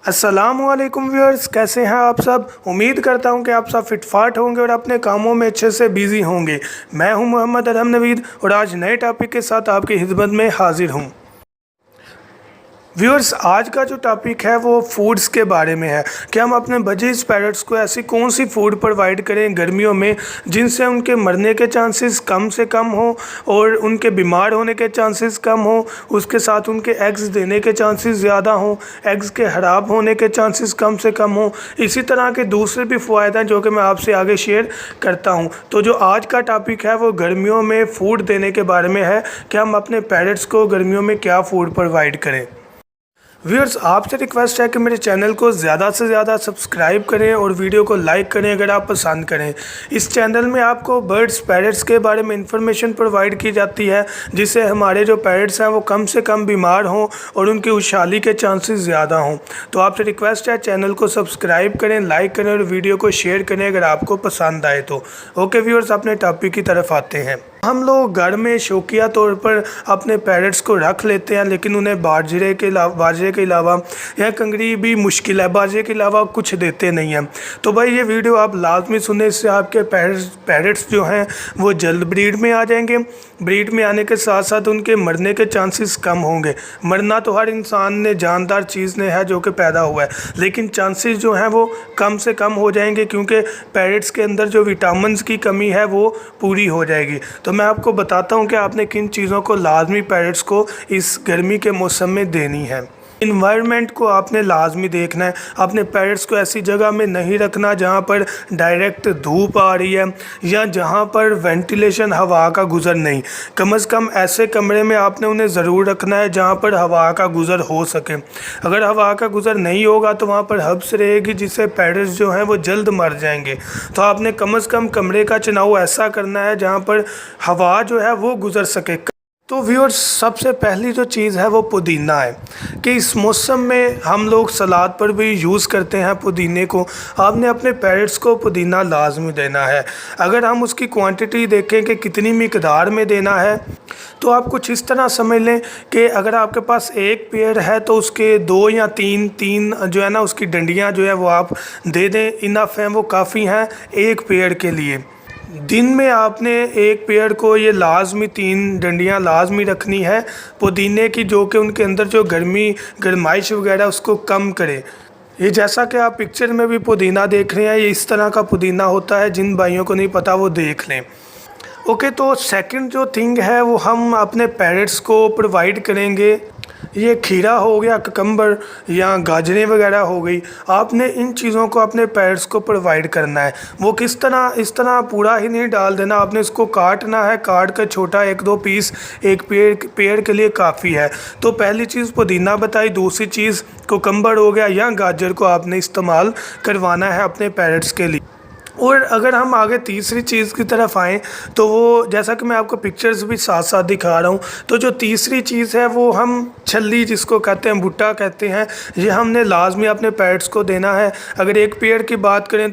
अस्सलामुअलैकुम व्यूअर्स, कैसे हैं आप सब। उम्मीद करता हूं कि आप सब फिटफाट होंगे और अपने कामों में अच्छे से बिजी होंगे। मैं हूं मोहम्मद अरहम नवीद और आज नए टॉपिक के साथ आपकी खिदमत में हाजिर हूं। व्यूअर्स, आज का जो टॉपिक है वो फूड्स के बारे में है कि हम अपने बजीज पैरट्स को ऐसी कौन सी फूड प्रोवाइड करें गर्मियों में जिनसे उनके मरने के चांसेस कम से कम हो और उनके बीमार होने के चांसेस कम हो, उसके साथ उनके एग्स देने के चांसेस ज़्यादा हों, एग्स के ख़राब होने के चांसेस कम से कम हों। इसी तरह के दूसरे भी फ़ायदे हैं जो कि मैं आपसे आगे शेयर करता हूं। तो जो आज का टॉपिक है वो गर्मियों में फ़ूड देने के बारे में है कि हम अपने पैरट्स को गर्मियों में क्या फ़ूड प्रोवाइड करें। व्यूअर्स, आपसे रिक्वेस्ट है कि मेरे चैनल को ज़्यादा से ज़्यादा सब्सक्राइब करें और वीडियो को लाइक करें अगर आप पसंद करें। इस चैनल में आपको बर्ड्स पैरट्स के बारे में इंफॉर्मेशन प्रोवाइड की जाती है जिससे हमारे जो पैरट्स हैं वो कम से कम बीमार हों और उनकी खुशहाली के चांसेस ज़्यादा हों। तो आपसे रिक्वेस्ट है चैनल को सब्सक्राइब करें, लाइक करें और वीडियो को शेयर करें अगर आपको पसंद आए तो। ओके व्यूअर्स, अपने टॉपिक की तरफ आते हैं। हम लोग घर में शौकिया तौर पर अपने पैरट्स को रख लेते हैं, लेकिन उन्हें बाजरे के अलावा या कंगरी भी मुश्किल है, बाजरे के अलावा कुछ देते नहीं हैं। तो भाई ये वीडियो आप लाजमी सुने, इससे आपके पैरट्स जो हैं वो जल्द ब्रीड में आ जाएंगे। ब्रीड में आने के साथ साथ उनके मरने के चांसेस कम होंगे। मरना तो हर इंसान ने, जानदार चीज़ ने है जो कि पैदा हुआ है, लेकिन चांसेस जो हैं वो कम से कम हो जाएंगे क्योंकि पैरट्स के अंदर जो विटामिन्स की कमी है वो पूरी हो जाएगी। तो मैं आपको बताता हूं कि आपने किन चीज़ों को लाजमी पैरट्स को इस गर्मी के मौसम में देनी है। इन्वायरमेंट को आपने लाजमी देखना है। अपने पैरट्स को ऐसी जगह में नहीं रखना जहां पर डायरेक्ट धूप आ रही है या जहां पर वेंटिलेशन, हवा का गुज़र नहीं। कम से कम ऐसे कमरे में आपने उन्हें ज़रूर रखना है जहां पर हवा का गुज़र हो सके। अगर हवा का गुज़र नहीं होगा तो वहां पर हब्स रहेगी जिससे पैरट्स जो हैं वो जल्द मर जाएंगे। तो आपने कम से कम कमरे का चुनाव ऐसा करना है जहाँ पर हवा जो है वो गुज़र सके। तो व्यूअर्स, सबसे पहली जो चीज़ है वो पुदीना है कि इस मौसम में हम लोग सलाद पर भी यूज़ करते हैं पुदीने को। आपने अपने पैरट्स को पुदीना लाजमी देना है। अगर हम उसकी क्वांटिटी देखें कि कितनी मिकदार में देना है तो आप कुछ इस तरह समझ लें कि अगर आपके पास एक पेड़ है तो उसके 2 या 3 जो है ना उसकी डंडियाँ जो है वो आप दे दें। इनफ हैं, वो काफ़ी हैं एक पेड़ के लिए। दिन में आपने एक पेड़ को ये लाजमी 3 डंडियाँ लाजमी रखनी है पुदीने की, जो कि उनके अंदर जो गर्माइश वगैरह उसको कम करे। ये जैसा कि आप पिक्चर में भी पुदीना देख रहे हैं, ये इस तरह का पुदीना होता है। जिन भाइयों को नहीं पता वो देख लें। ओके, तो सेकंड जो थिंग है वो हम अपने पैरट्स को प्रोवाइड करेंगे। ये खीरा हो गया, ककम्बर या गाजरें वगैरह हो गई। आपने इन चीज़ों को अपने पैरट्स को प्रोवाइड करना है। वो किस तरह, इस तरह पूरा ही नहीं डाल देना, आपने इसको काटना है। काट कर छोटा 1-2 पीस एक पेड़ के लिए काफ़ी है। तो पहली चीज़ पुदीना बताई, दूसरी चीज़ कुकम्बर हो गया या गाजर को आपने इस्तेमाल करवाना है अपने पैरट्स के लिए। और अगर हम आगे तीसरी चीज़ की तरफ आएँ तो वो, जैसा कि मैं आपको पिक्चर्स भी साथ साथ दिखा रहा हूँ, तो जो तीसरी चीज़ है वो हम छल्ली जिसको कहते हैं, भुट्टा कहते हैं, ये हमने लाजमी अपने पैरट्स को देना है। अगर एक पेड़ की बात करें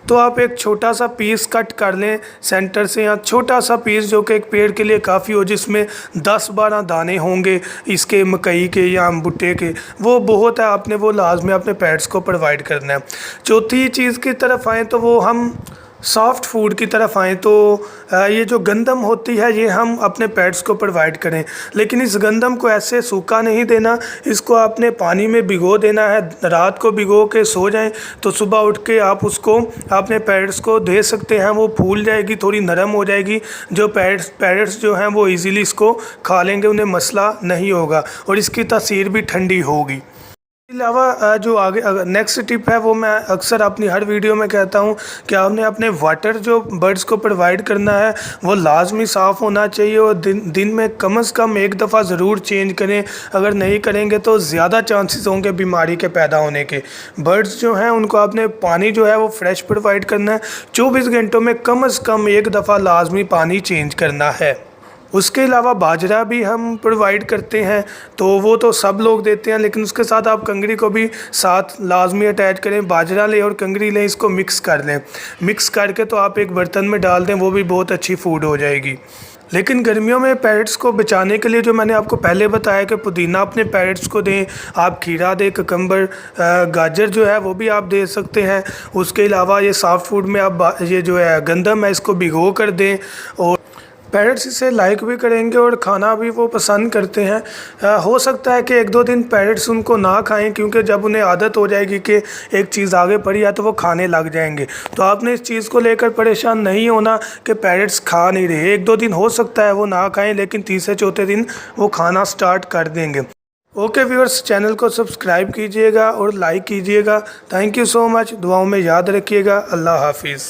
तो आप एक छोटा सा पीस कट कर लें सेंटर से, या छोटा सा पीस जो कि एक पेड़ के लिए काफ़ी हो, जिसमें 10-12 दाने होंगे इसके, मकई के या भुट्टे के, वो बहुत है। आपने वो लाजमी अपने पेट्स को प्रोवाइड करना है। चौथी चीज़ की तरफ आएँ तो वो हम सॉफ्ट फूड की तरफ आएँ तो ये जो गंदम होती है ये हम अपने पेट्स को प्रोवाइड करें, लेकिन इस गंदम को ऐसे सूखा नहीं देना। इसको आपने पानी में भिगो देना है। रात को भिगो के सो जाएं तो सुबह उठ के आप उसको अपने पेट्स को दे सकते हैं। वो फूल जाएगी, थोड़ी नरम हो जाएगी। जो पेट्स जो हैं वो इजीली इसको खा लेंगे, उन्हें मसला नहीं होगा और इसकी तासीर भी ठंडी होगी। अलावा जो आगे नेक्स्ट टिप है वो मैं अक्सर अपनी हर वीडियो में कहता हूँ कि आपने अपने वाटर जो बर्ड्स को प्रोवाइड करना है वो लाजमी साफ़ होना चाहिए और दिन में कम से कम एक दफ़ा ज़रूर चेंज करें। अगर नहीं करेंगे तो ज़्यादा चांसेस होंगे बीमारी के पैदा होने के। बर्ड्स जो हैं उनको आपने पानी जो है वो फ्रेश प्रोवाइड करना है। 24 घंटों में कम से कम एक दफ़ा लाजमी पानी चेंज करना है। उसके अलावा बाजरा भी हम प्रोवाइड करते हैं, तो वो तो सब लोग देते हैं, लेकिन उसके साथ आप कंगरी को भी साथ लाजमी अटैच करें। बाजरा लें और कंगरी लें, इसको मिक्स कर लें। मिक्स करके तो आप एक बर्तन में डाल दें, वो भी बहुत अच्छी फूड हो जाएगी। लेकिन गर्मियों में पैरट्स को बचाने के लिए जो मैंने आपको पहले बताया कि पुदीना अपने पैरट्स को दें, आप खीरा दें, ककम्बर, गाजर जो है वो भी आप दे सकते हैं। उसके अलावा ये सॉफ्ट फूड में आप ये जो है गंदम है इसको भिगो कर दें, और पैरट्स इसे लाइक भी करेंगे और खाना भी वो पसंद करते हैं। हो सकता है कि 1-2 दिन पैरट्स उनको ना खाएं, क्योंकि जब उन्हें आदत हो जाएगी कि एक चीज़ आगे पड़ी है तो वो खाने लग जाएंगे। तो आपने इस चीज़ को लेकर परेशान नहीं होना कि पैरट्स खा नहीं रहे। 1-2 दिन हो सकता है वो ना खाएं, लेकिन तीसरे चौथे दिन वो खाना स्टार्ट कर देंगे। ओके व्यूअर्स, चैनल को सब्सक्राइब कीजिएगा और लाइक कीजिएगा। Thank you so much. दुआओं में याद रखिएगा। अल्लाह हाफिज़।